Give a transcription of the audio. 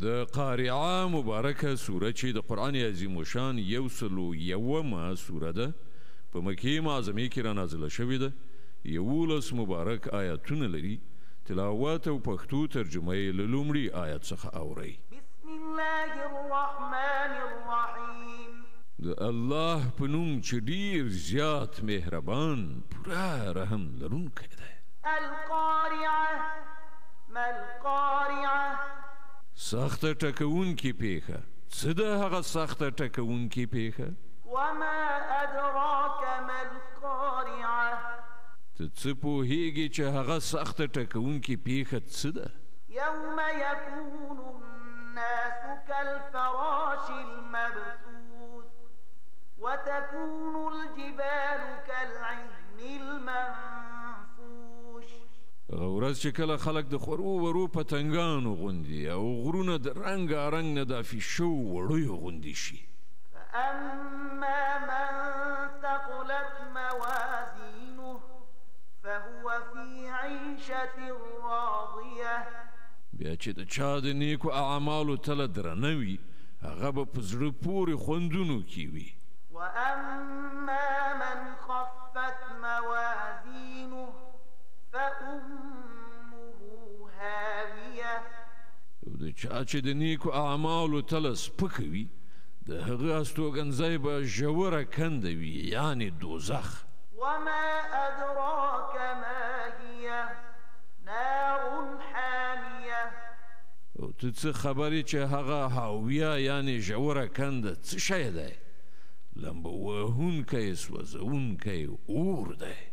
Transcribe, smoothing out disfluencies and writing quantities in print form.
د قارعه مبارکه سوره چې د قرآن عظیم شان 101 سوره ده په مکې معظمې کې را نازله شوې ده 11 مبارک آیاتونه لري تلاوت او پښتو ترجمه یې له لومړي آیت څخه اورئ بسم الله الرحمن الرحیم د الله په نوم چې ډېر زیات مهربان پوره رحم لرونکی دی القارعه ما القارعه سخته ټکوونکې پیښه څه ده هغه سخته ټکوونکې پیښه وما ادراك ما القارعه ته څه پوهیږې چې هغه سخته ټکوونکې پیښه څه ده يوم يكون الناس كالفراش المبثوث وتكون الجبال كالعهن المنفوش ورځ چې کله خلک د خورو ورو پتنګانو غوندي او غرونه د رنګارنګ نه د افیشو وړیو غوندي شي فأما من ثقلت موازينه فهو في عيشة راضية بیا چې د چا د نیکو اعمالو تله درنه وي هغه به په زړه پورې خوندونو کې وي وأما من خفت موازينه فأمه هاوية د چا چې د نیکو اعمالو تله سپکه وي د هغه استوګنځی به ژوره کنده وي یعنې دوزخ وما أدراك ما هي نار حامية او ته څه خبرې چې هغه هاویه یعنې ژوره کنده څه شی دی لمبه وهونکی سوځونکی اور دی